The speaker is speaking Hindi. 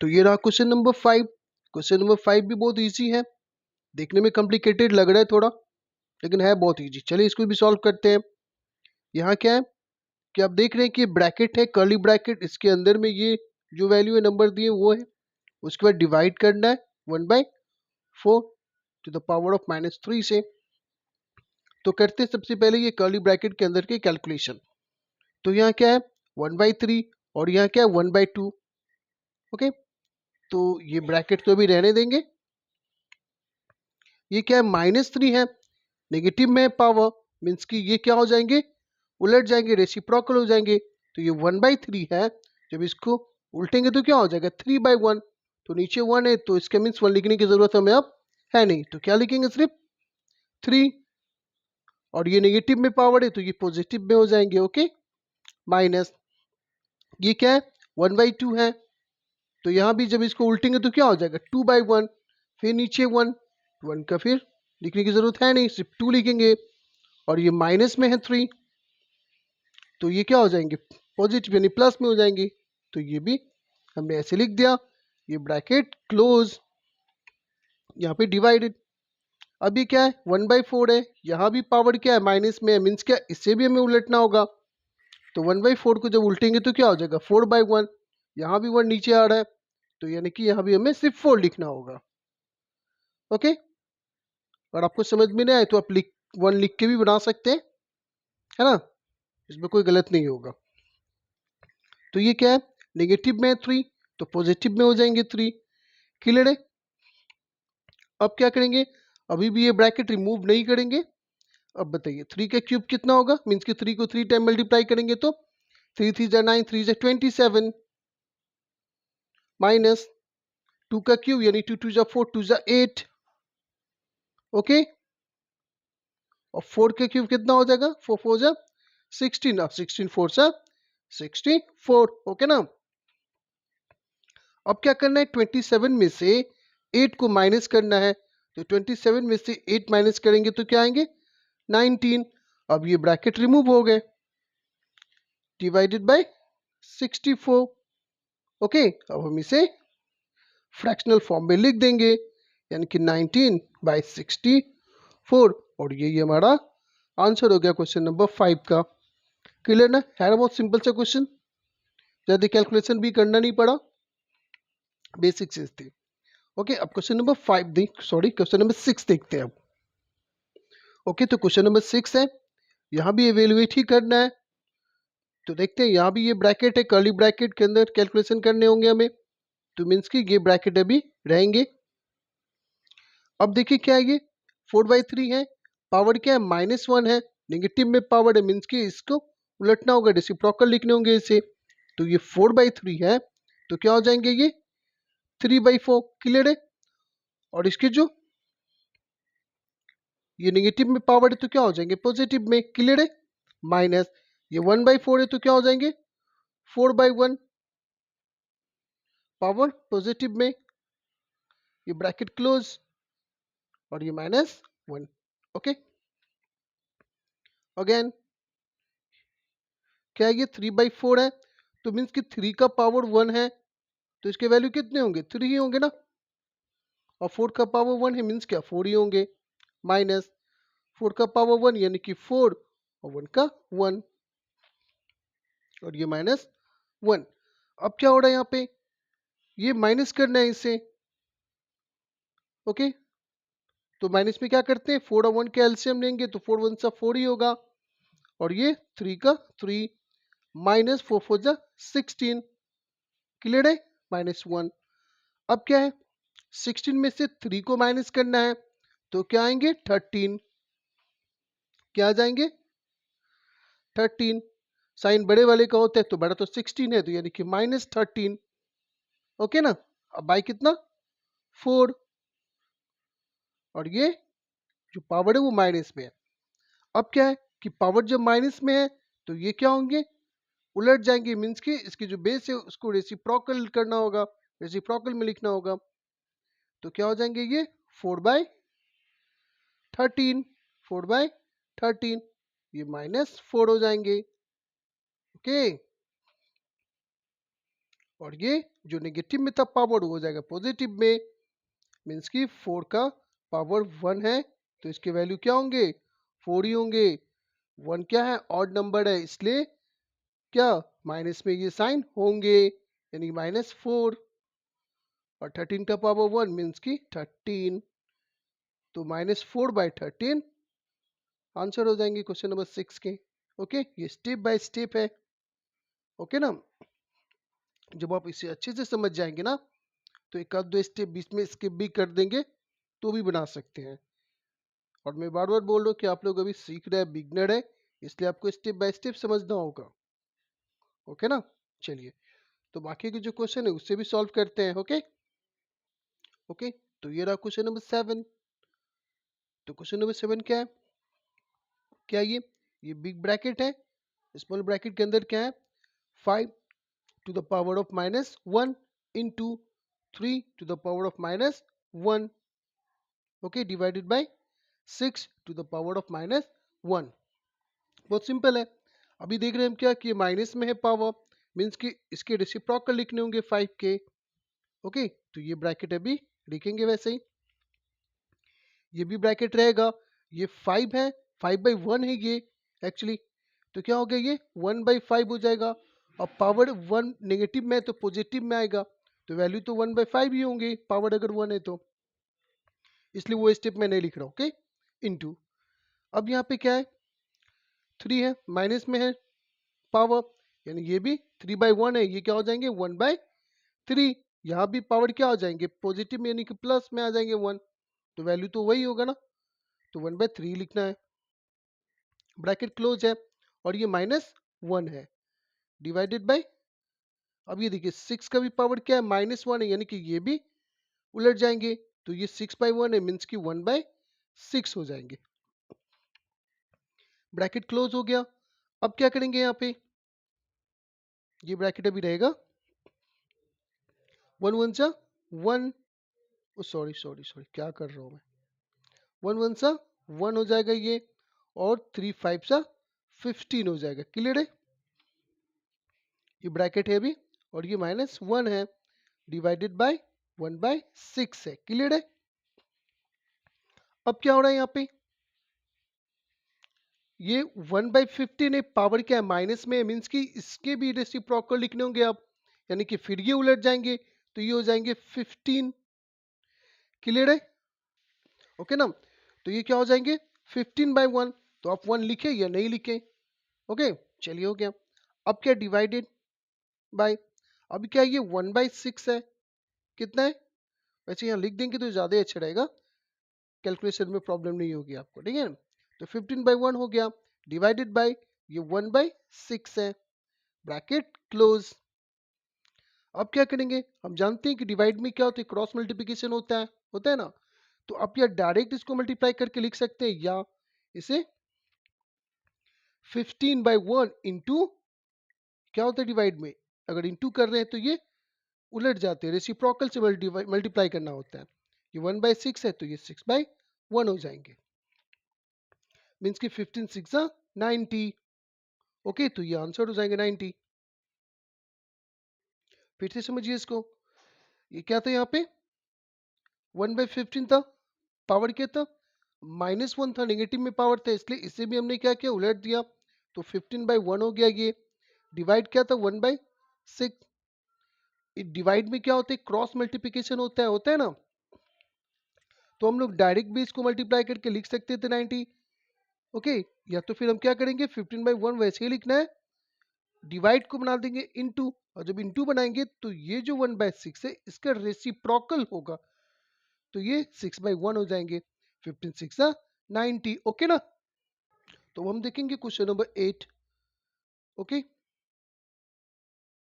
तो ये रहा क्वेश्चन नंबर 5। क्वेश्चन नंबर 5 भी बहुत इजी है, देखने में कॉम्प्लिकेटेड लग रहा है थोड़ा, लेकिन है बहुत इजी। चलिए इसको भी सॉल्व करते हैं। यहाँ क्या है कि आप देख रहे हैं कि ब्रैकेट है, कर्ली ब्रैकेट, इसके अंदर में ये जो वैल्यू है नंबर दिए वो है, उसके बाद डिवाइड करना है 1/4 टू द पावर ऑफ -3 से। तो करते हैं सबसे पहले ये कर्ली ब्रैकेट के अंदर की कैलकुलेशन। तो यहाँ क्या है 1/3 और यहाँ क्या है 1/2। ओके, तो ये ब्रैकेट तो अभी रहने देंगे। ये क्या है -3 है, नेगेटिव में पावर, मीन्स कि ये क्या हो जाएंगे, उलट जाएंगे, रेसिप्रोकल हो जाएंगे। तो ये 1/3 है, जब इसको उल्टेंगे तो क्या हो जाएगा 3/1। तो नीचे 1 है तो इसके मीन्स 1 लिखने की जरूरत हमें अब है नहीं, तो क्या लिखेंगे सिर्फ 3। और ये नेगेटिव में पावर है तो ये पॉजिटिव में हो जाएंगे। ओके, माइनस ये क्या है 1/2 है, तो यहाँ भी जब इसको उल्टेंगे तो क्या हो जाएगा 2/1। फिर नीचे 1, 1 का फिर लिखने की जरूरत है नहीं, सिर्फ 2 लिखेंगे। और ये माइनस में है 3, तो ये क्या हो जाएंगे पॉजिटिव यानी प्लस में हो जाएंगे। तो ये भी हमने ऐसे लिख दिया, ये ब्रैकेट क्लोज, यहाँ पे डिवाइडेड। अब ये क्या है 1/4 है, यहाँ भी पावर क्या है माइनस में है, मीन्स क्या इससे भी हमें उलटना होगा। तो 1/4 को जब उल्टेंगे तो क्या हो जाएगा 4/1। यहाँ भी 1 नीचे आ रहा है, तो यानी कि यहाँ भी हमें सिर्फ 4 लिखना होगा। ओके, और आपको समझ में नहीं आए तो आप 1 लिख के भी बना सकते हैं, है ना, इसमें कोई गलत नहीं होगा। तो ये क्या है नेगेटिव में 3 तो पॉजिटिव में हो जाएंगे 3। क्लियर है। अब क्या करेंगे, अभी भी ये ब्रैकेट रिमूव नहीं करेंगे। अब बताइए 3 का क्यूब कितना होगा, मीन्स कि 3 को 3 टाइम मल्टीप्लाई करेंगे तो 3 3 जा 9, 3 जा 27, माइनस 2 का क्यूब यानी 2 2 जा 4, 2 जा 8। ओके, और 4 का क्यूब कितना हो जाएगा 4 4 जा 16, अब 16 4 जा 64। ओके ना। अब क्या करना है 27 में से 8 को माइनस करना है, तो 27 में से 8 माइनस करेंगे तो क्या आएंगे 19। अब ये ब्रैकेट रिमूव हो गए, डिवाइडेड बाय 64। ओके, अब हम इसे फ्रैक्शनल फॉर्म में लिख देंगे, यानी कि 19/64। और यही हमारा आंसर हो गया क्वेश्चन नंबर 5 का। क्लियर ना, है ना, बहुत सिंपल सा क्वेश्चन, ज़्यादा कैलकुलेशन भी करना नहीं पड़ा, बेसिक चीज थी। ओके, अब क्वेश्चन नंबर 5 क्वेश्चन नंबर 6 देखते हैं अब। ओके, तो क्वेश्चन नंबर 6 है, यहाँ भी एवेल्युएट ही करना है। तो देखते हैं, यहाँ भी ये ब्रैकेट है, कर्ली ब्रैकेट के अंदर कैलकुलेशन करने होंगे हमें, तो मीन्स की ये ब्रैकेट अभी रहेंगे। अब देखिए क्या है, ये 4/3 है, पावर क्या है -1 है, नेगेटिव में पावर है, मीन्स की इसको उलटना होगा, रेसिप्रोकल लिखने होंगे इसे। तो ये 4/3 है, तो क्या हो जाएंगे ये 3/4। क्लियर है। और इसके जो ये नेगेटिव में पावर है तो क्या हो जाएंगे पॉजिटिव में। क्लियर है। माइनस ये 1/4 है तो क्या हो जाएंगे 4/1, पावर पॉजिटिव में, ये ब्रैकेट क्लोज, और ये -1। ओके, अगेन क्या है ये 3/4 है, तो मीन्स कि 3 का पावर 1 है, तो इसके वैल्यू कितने होंगे 3 ही होंगे ना। और 4 का पावर 1 है, मीन्स क्या 4 ही होंगे। माइनस 4 का पावर 1 यानी कि 4, और 1 का 1, और ये -1। अब क्या हो रहा है यहाँ पे, ये माइनस करना है इसे। ओके, तो माइनस में क्या करते हैं 4 और 1 के एलसीएम लेंगे, तो 4 1 सा 4 ही होगा, और ये 3 का 3, माइनस 4 4 जा 16। क्लियर है, -1। अब क्या है 16 में से 3 को माइनस करना है, तो क्या आएंगे 13। क्या आ जाएंगे 13। साइन बड़े वाले का होता है, तो बड़ा तो 16 है, तो यानी कि -13। ओके ना। अब बाई कितना 4, और ये जो पावर है वो माइनस में है। अब क्या है कि पावर जब माइनस में है तो ये क्या होंगे उलट जाएंगे, मीन्स कि इसकी जो बेस है उसको रेसिप्रोकल करना होगा, रेसिप्रोकल में लिखना होगा। तो क्या हो जाएंगे ये 4/13, 4/13, ये -4 हो जाएंगे। ओके, और ये जो नेगेटिव में था पावर हो जाएगा पॉजिटिव में, मीन्स कि 4 का पावर 1 है तो इसके वैल्यू क्या होंगे 4 ही होंगे। 1 क्या है ऑड नंबर है, इसलिए क्या माइनस में ये साइन होंगे, यानी -4। और 13 का पावर 1 मीन्स की 13, तो -4/13 आंसर हो जाएंगे क्वेश्चन नंबर 6 के। ओके, ये स्टेप बाय स्टेप है। ओके ना, जब आप इसे अच्छे से समझ जाएंगे ना तो एक आध दो स्टेप बीच में स्किप भी कर देंगे तो भी बना सकते हैं। और मैं बार बार बोल रहा हूँ कि आप लोग अभी सीख रहे हैं, बिगनर है, इसलिए आपको स्टेप बाय स्टेप समझना होगा। ओके ना, चलिए तो बाकी के जो क्वेश्चन है उससे भी सॉल्व करते हैं। ओके ओके, तो ये रहा क्वेश्चन नंबर 7। तो क्वेश्चन नंबर 7 क्या है, क्या ये बिग ब्रैकेट है, स्मॉल ब्रैकेट के अंदर क्या है 5 to the power of -1 into 3 to the power of -1, okay, divided by 6 to the power of -1। बहुत सिंपल है। अभी देख रहे हैं हम क्या कि माइनस में है पावर, मीन्स कि इसके रेसिप्रोकल लिखने होंगे 5 के। ओके, तो ये ब्रैकेट अभी लिखेंगे वैसे ही, ये भी ब्रैकेट रहेगा। ये 5 है, 5/1 है ये एक्चुअली, तो क्या हो गया ये 1/5 हो जाएगा। अब पावर 1 नेगेटिव में है तो पॉजिटिव में आएगा, तो वैल्यू तो 1/5 ही होंगे पावर अगर 1 है तो, इसलिए वो स्टेप मैं नहीं लिख रहा हूँ। ओके, इनटू, अब यहाँ पे क्या है 3 है, माइनस में है पावर, यानी ये भी 3/1 है, ये क्या हो जाएंगे 1/3। यहाँ भी पावर क्या हो जाएंगे पॉजिटिव में, यानी कि प्लस में आ जाएंगे 1, तो वैल्यू तो वही होगा ना, तो 1/3 लिखना है। ब्रैकेट क्लोज है और ये -1 है, डिवाइडेड बाय, अब ये देखिए 6 का भी पावर क्या है -1 है, यानी कि ये भी उलट जाएंगे, तो ये 6/1 है मीन्स की 1/6 हो जाएंगे। ब्रैकेट क्लोज हो गया। अब क्या करेंगे यहाँ पे, ये ब्रैकेट अभी रहेगा 1 1 सा 1, सॉरी सॉरी सॉरी क्या कर रहा हूँ मैं, 1 1 सा 1 हो जाएगा ये, और 3 5 सा 15 हो जाएगा। क्लियर है, ये ब्रैकेट है अभी, और ये -1 है, डिवाइडेड बाय 1/6 है। क्लियर है, अब क्या हो रहा है यहाँ पे, ये 1/15 है, पावर क्या है माइनस में, मीन्स कि इसके भी रेसिप्रोकल लिखने होंगे आप, यानी कि फिर ये उलट जाएंगे तो ये हो जाएंगे 15। क्लियर है, ओके ना, तो ये क्या हो जाएंगे 15/1, तो आप 1 लिखे या नहीं लिखे। ओके, चलिए हो गया। अब क्या डिवाइडेड बाय, अब क्या ये 1/6 है, कितना है, वैसे यहाँ लिख देंगे तो ज़्यादा अच्छा रहेगा, कैलकुलेशन में प्रॉब्लम नहीं होगी आपको। ठीक है, तो 15/1 हो गया, डिवाइडेड बाय ये 1/6 है, ब्रैकेट क्लोज। अब क्या करेंगे, हम जानते हैं कि डिवाइड में क्या होता है क्रॉस मल्टीप्लिकेशन होता है ना, तो आप या डायरेक्ट इसको मल्टीप्लाई करके लिख सकते हैं, या इसे 15/1 इंटू क्या होता है डिवाइड में, अगर इंटू कर रहे हैं तो ये उलट जाते हैं, रेसिप्रोकल से मल्टीप्लाई करना होता है। ये 1/6 है तो ये 6/1 हो जाएंगे, मीन्स कि 15 6 90। ओके, तो ये आंसर हो जाएंगे 90। फिर से समझिए इसको, ये क्या था यहाँ पे 1/15 था, पावर क्या था -1 था, नेगेटिव में पावर था, इसलिए इसे भी हमने क्या किया उलट दिया, तो 15/1 हो गया। ये डिवाइड क्या था 1/6, डिवाइड में क्या होता है क्रॉस मल्टीप्लिकेशन होता है ना, तो हम लोग डायरेक्ट भी इसको मल्टीप्लाई करके लिख सकते थे 90। ओके, या तो फिर हम क्या करेंगे 15/1 वैसे ही लिखना है, डिवाइड को बना देंगे इनटू, और जब इनटू बनाएंगे तो ये जो 1/6 है इसका रेसिप्रोकल होगा, तो ये 6/1 हो जाएंगे, 15 6 90। ओके ना, तो हम देखेंगे क्वेश्चन नंबर 8। ओके,